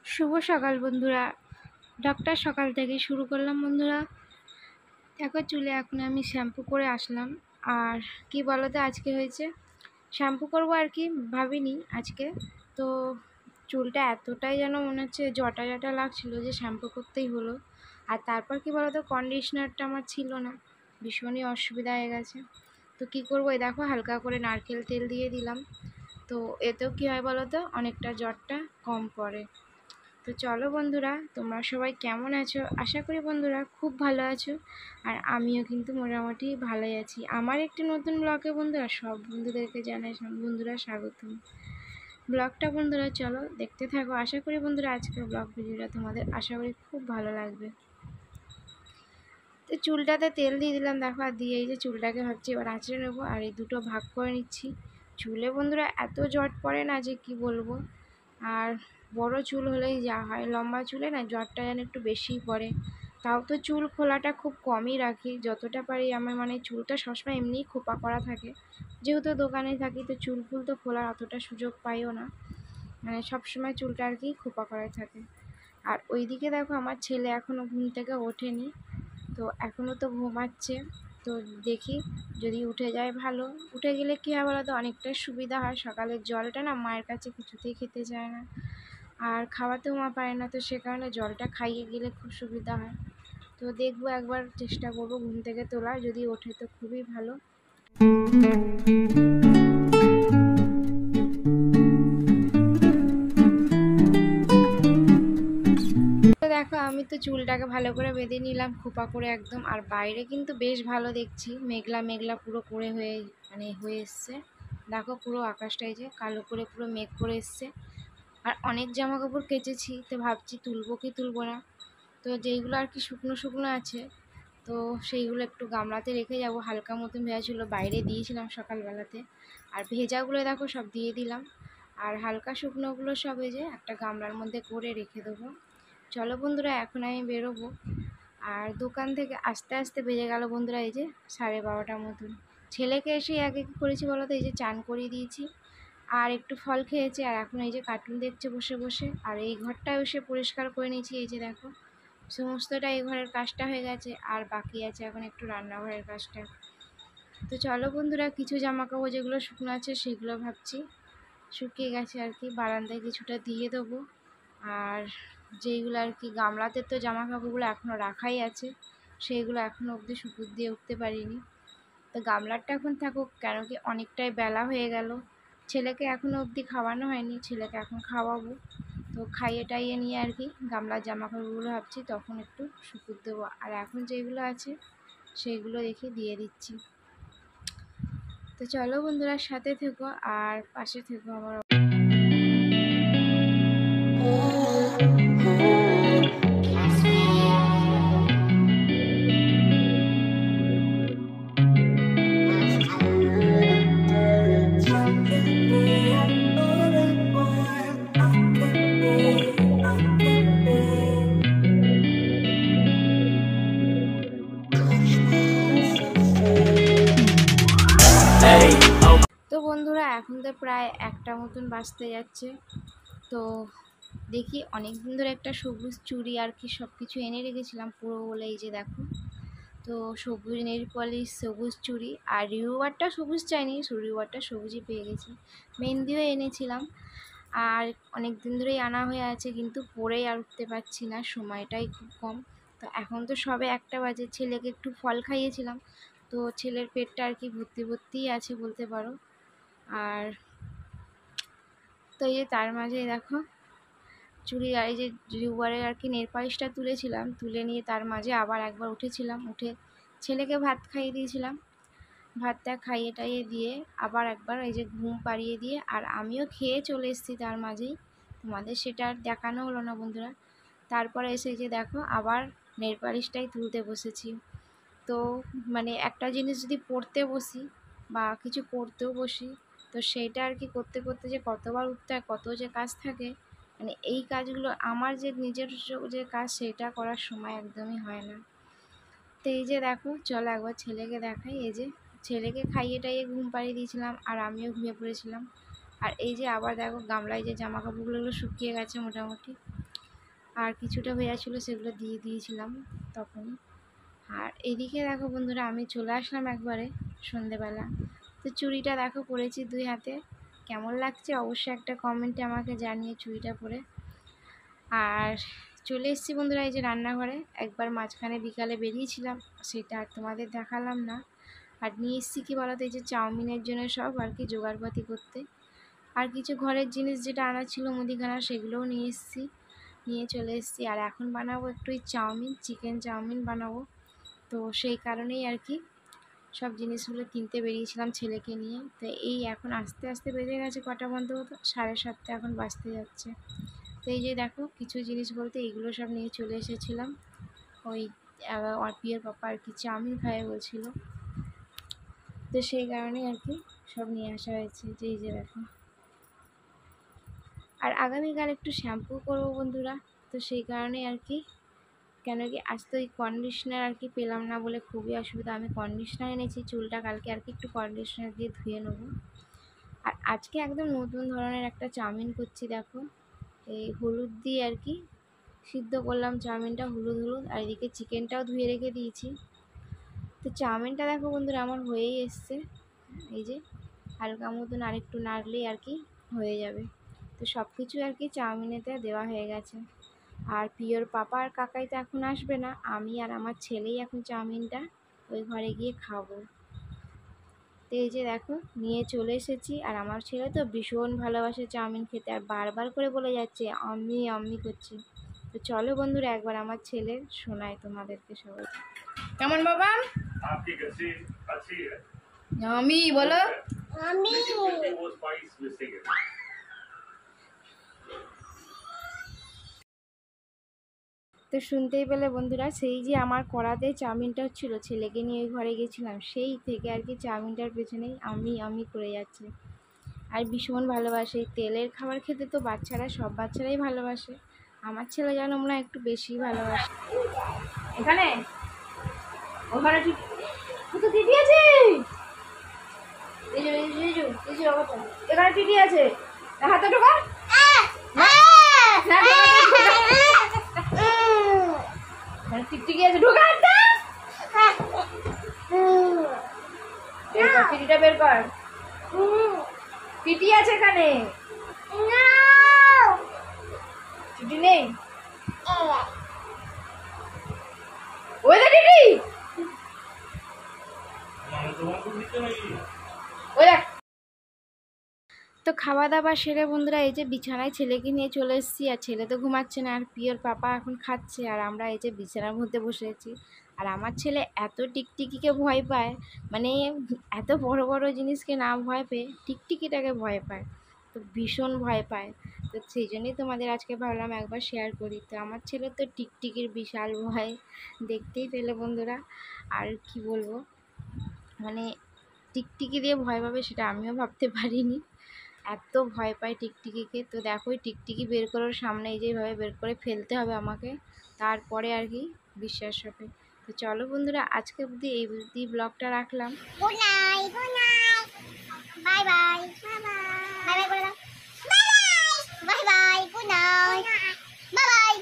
শুভ সকাল বন্ধুরা। ডক্টর সকাল থেকে শুরু করলাম বন্ধুরা। দেখো চুলে এখন আমি শ্যাম্পু করে আসলাম। আর কি বলো তো আজকে হয়েছে, শ্যাম্পু করবো আর কি ভাবিনি আজকে। তো চুলটা এতটাই যেন মনে হচ্ছে জটা জটা লাগছিলো যে শ্যাম্পু করতেই হলো। আর তারপর কি বলো তো, কন্ডিশনারটা আমার ছিল না, ভীষণই অসুবিধা হয়ে গেছে। তো কি করবো, এই দেখো হালকা করে নারকেল তেল দিয়ে দিলাম। তো এতেও কী হয় বলো তো, অনেকটা জ্বরটা কম পড়ে। তো চলো বন্ধুরা, তোমরা সবাই কেমন আছো? আশা করি বন্ধুরা খুব ভালো আছো। আর আমিও কিন্তু মোটামুটি ভালোই আছি। আমার একটি নতুন ব্লগে বন্ধুরা সব বন্ধুদেরকে জানাই বন্ধুরা স্বাগতম। ব্লগটা বন্ধুরা চলো দেখতে থাকো। আশা করি বন্ধুরা আজকের ব্লগ ভিডিওটা তোমাদের আশা করি খুব ভালো লাগবে। তো চুলটাতে তেল দিয়ে দিলাম দেখো, আর দিয়ে এই যে চুলটাকে ভাবছি এবার আঁচড়ে নেবো। আর এই দুটো ভাগ করে নিচ্ছি। চুলে বন্ধুরা এত জট পড়ে না যে কি বলবো। আর বড় চুল হলেই যা হয়, লম্বা চুলে না জটটা যেন একটু বেশিই পড়ে। তাও তো চুল খোলাটা খুব কমই রাখি, যতটা পারি। আমার মানে চুলটা সবসময় এমনিই খোপা করা থাকে, যেহেতু দোকানে থাকি। তো চুল ফুল তো খোলার অতটা সুযোগ পাইও না, মানে সবসময় চুলটা আর কি খোপা করাই থাকে। আর ওইদিকে দেখো আমার ছেলে এখনও ঘুম থেকে ওঠেনি, তো এখনও তো ঘুমাচ্ছে। তো দেখি যদি উঠে যায় ভালো। উঠে গেলে কী হয় বলো তো, অনেকটাই সুবিধা হয়। সকালের জলটা না মায়ের কাছে কিছুতেই খেতে চায় না, আর খাওয়াতেও মা পারে না। তো সে কারণে জলটা খাইয়ে গেলে খুব সুবিধা হয়। তো দেখবো, একবার চেষ্টা করবো ঘুম থেকে তোলার, যদি ওঠে তো খুবই ভালো। তো দেখো আমি তো চুলটাকে ভালো করে বেঁধে নিলাম খোপা করে একদম। আর বাইরে কিন্তু বেশ ভালো দেখছি, মেঘলা মেঘলা পুরো করে হয়ে এসছে। দেখো পুরো আকাশটা এই যে কালো করে পুরো মেঘ করে এসছে। আর অনেক জামা কাপড় কেচেছি, তো ভাবছি তুলবো কি তুলবো না। তো যেইগুলো আর কি শুকনো শুকনো আছে, তো সেইগুলো একটু গামলাতে রেখে যাব। হালকা মতন ভেজা ছিল, বাইরে দিয়েছিলাম সকালবেলাতে। আর ভেজাগুলো দেখো সব দিয়ে দিলাম। আর হালকা শুকনোগুলো সব এই যে একটা গামলার মধ্যে করে রেখে দেবো। চলো বন্ধুরা এখন আমি বেরোবো। আর দোকান থেকে আস্তে আস্তে বেজে গেল বন্ধুরা এই যে 12:30টার মতন। ছেলেকে এসে আগে কী করেছি বলো তো, এই যে চান করিয়ে দিয়েছি, আর একটু ফল খেয়েছে। আর এখন এই যে কার্টুন দেখছে বসে বসে। আর এই ঘরটাও এসে পরিষ্কার করে নিয়েছি, এই যে দেখো সমস্তটা এই ঘরের কাজটা হয়ে গেছে। আর বাকি আছে এখন একটু রান্নাঘরের কাজটা। তো চলো বন্ধুরা, কিছু জামা কাপড় যেগুলো শুকনো আছে সেগুলো ভাবছি শুকিয়ে গেছে আর কি, বারান্দায় কিছুটা দিয়ে দেবো। আর যেইগুলো আর কি গামলাতে তো জামা কাপড়গুলো এখনও রাখাই আছে, সেইগুলো এখনও অবধি শুকুর দিয়ে উঠতে পারিনি। তো গামলারটা এখন থাকুক, কেন কি অনেকটাই বেলা হয়ে গেল। ছেলেকে এখনও অবধি খাওয়ানো হয়নি, ছেলেকে এখন খাওয়াবো। তো খাইয়ে টাইয়ে নিয়ে আর কি গামলার জামা কাপড়গুলো ভাবছি তখন একটু শুকুর দেবো। আর এখন যেগুলো আছে সেইগুলো রেখে দিয়ে দিচ্ছি। তো চলো বন্ধুরা সাথে থেকো আর পাশে থেকো আমার। তো বন্ধুরা এখন তো প্রায় 1টা মতন বাজতে যাচ্ছে। তো দেখি অনেক দিন ধরে একটা সবুজ চুড়ি আর কি সব কিছু এনে রেখেছিলাম পুরো বলে, এই যে দেখো। তো সবুজ নেল পলিশ, সবুজ চুড়ি, আর রিওয়ারটা সবুজ চাইনি, রিওয়ারটা সবুজই পেয়ে গেছি। মেহেন্দিও এনেছিলাম, আর অনেক দিন ধরেই আনা হয়ে আছে, কিন্তু পরেই আর উঠতে পারছি না, সময়টাই খুব কম। তো এখন তো সবে 1টা বাজে, ছেলেকে একটু ফল খাইয়েছিলাম। তো ছেলের পেটটা আর কি ভর্তি ভর্তিই আছে বলতে পারো। আর তো এই যে তার মাঝে দেখো চুড়ি আর এই যে রিওয়ারের আর কি নেল পালিশটা তুলেছিলাম, তুলে নিয়ে তার মাঝে আবার একবার উঠেছিলাম, উঠে ছেলেকে ভাত খাইয়ে দিয়েছিলাম। ভাতটা খাইয়ে টাইয়ে দিয়ে আবার একবার এই যে ঘুম পাড়িয়ে দিয়ে আর আমিও খেয়ে চলে এসেছি তার মাঝেই। তোমাদের সেটা আর দেখানো হলো না বন্ধুরা। তারপরে এসে যে দেখো আবার নেল পালিশটাই তুলতে বসেছি। তো মানে একটা জিনিস যদি পড়তে বসি বা কিছু করতেও বসি, তো সেইটা আর কি করতে করতে যে কতবার উঠতে হয়, কত যে কাজ থাকে, মানে এই কাজগুলো আমার যে নিজের যে কাজ সেটা করার সময় একদমই হয় না। তো এই যে দেখো চলো একবার ছেলেকে দেখাই। এই যে ছেলেকে খাইয়ে টাইয়ে ঘুম পাড়িয়ে দিয়েছিলাম, আর আমিও ঘুমিয়ে পড়েছিলাম। আর এই যে আবার দেখো গামলায় যে জামা কাপড়গুলো শুকিয়ে গেছে মোটামুটি। আর কিছুটা হয়ে ছিল সেগুলো দিয়ে দিয়েছিলাম তখনই। আর এদিকে দেখো বন্ধুরা আমি চলে আসলাম একবারে সন্ধেবেলা। তো চুড়িটা দেখো পরেছি 2 হাতে, কেমন লাগছে অবশ্যই একটা কমেন্টে আমাকে জানিয়ে চুড়িটা পরে। আর চলে এসেছি বন্ধুরা এই যে রান্নাঘরে। একবার মাঝখানে বিকালে বেরিয়েছিলাম, সেটা আর তোমাদের দেখালাম না। আর নিয়ে এসেছি কী বলতো, এই যে চাউমিনের জন্য সব আর কি জোগাড়পাতি করতে। আর কিছু ঘরের জিনিস যেটা আনা ছিল মুদিখানা সেগুলোও নিয়ে এসেছি, নিয়ে চলে এসেছি। আর এখন বানাবো একটু চাউমিন, চিকেন চাউমিন বানাবো। তো সেই কারণেই আর কি সব জিনিসগুলো কিনতে বেরিয়েছিলাম ছেলেকে নিয়ে। তো এই এখন আস্তে আস্তে বেজে গেছে কটা বন্ধ হতো, 7:30 এখন বাজতে যাচ্ছে। তো এই যে দেখো কিছু জিনিস বলতে এইগুলো সব নিয়ে চলে এসেছিলাম। ওই পিওর পাপা আর কি চাউমিন খায় বলছিল, তো সেই কারণেই আর কি সব নিয়ে আসা হয়েছে। যে এই যে দেখো। আর আগামীকাল একটু শ্যাম্পু করবো বন্ধুরা, তো সেই কারণে আর কি, কেন কি আজ তো ওই কন্ডিশনার আর কি পেলাম না বলে খুবই অসুবিধা। আমি কন্ডিশনার এনেছি, চুলটা কালকে আর কি একটু কন্ডিশনার দিয়ে ধুয়ে নেবো। আর আজকে একদম নতুন ধরনের একটা চাউমিন করছি দেখো, এই হলুদ দিয়ে আর কি সিদ্ধ করলাম চাউমিনটা, হলুদ হলুদ। আর এদিকে চিকেনটাও ধুয়ে রেখে দিয়েছি। তো চাউমিনটা দেখো বন্ধুরা আমার হয়েই এসছে, এই যে হালকা মতন আরেকটু নাড়লেই আর কি হয়ে যাবে। তো সব কিছু আর কি চাউমিনেতে দেওয়া হয়ে গেছে। আর পিওর পাপা আর কাকাই তো এখন আসবে না, আমি আর আমার ছেলেই এখন চাউমিনটা ওই ঘরে গিয়ে খাবো। তো এই যে দেখো নিয়ে চলে এসেছি। আর আমার ছেলে তো ভীষণ ভালোবাসে চাউমিন খেতে, আর বারবার করে বলে যাচ্ছে আম্মি আম্মি করছি। তো চলো বন্ধুরা একবার আমার ছেলের শোনাই তোমাদেরকে সবাই। কেমন বাবা? আমি বলো আমি। তো শুনতেই পেলে বন্ধুরা, সেই যে আমার কড়াতে চাউমিনটা হচ্ছিল, ছেলেকে নিয়ে ওই ঘরে গেছিলাম, সেই থেকে আর কি চাউমিনটার পেছনেই আমি করে যাচ্ছে। আর ভীষণ ভালোবাসে তেলের খাবার খেতে, তো বাচ্চারা সব বাচ্চারাই ভালোবাসে, আমার ছেলে যেন মনে হয় একটু বেশি ভালোবাসে। এখানে ওখানে ঠিক তো টিটি আছে, এখানে টিটি আছে, হাতে ঢোকা টিকটিকি আছে, ঢোকা বের কর টিটিটা, বের কর। টিটি আছে এখানে, টিটি নেই, ওই দে টিটি, ওই দেখ। তো খাওয়া দাওয়া সেরে বন্ধুরা এই যে বিছানায় ছেলেকে নিয়ে চলে এসেছি। আর ছেলে তো ঘুমাচ্ছে না, আর পিওর পাপা এখন খাচ্ছে, আর আমরা এই যে বিছানার মধ্যে বসে আছি। আর আমার ছেলে এত টিকটিকিকে ভয় পায়, মানে এত বড় বড় জিনিসকে না ভয় পেয়ে টিকটিকিটাকে ভয় পায়, তো ভীষণ ভয় পায়। তো সেই জন্যই তোমাদের আজকে ভাবলাম একবার শেয়ার করি। তো আমার ছেলে তো টিকটিকির বিশাল ভয়, দেখতেই পেলে বন্ধুরা। আর কি বলবো, মানে টিকটিকি দিয়ে ভয় পাবে সেটা আমিও ভাবতে পারিনি, এত ভয় পায় টিকটিকিকে। তো দেখো টিকটিকি বের করার সামনে এই যেভাবে বের করে ফেলতে হবে আমাকে, তারপরে আর কি বিশ্বাস হবে। তো চলো বন্ধুরা আজকে অবধি এই অবধি ব্লগটা রাখলাম। Good night, good night, bye bye, bye bye, bye bye বলে দাও, bye bye, bye bye, good night, bye bye.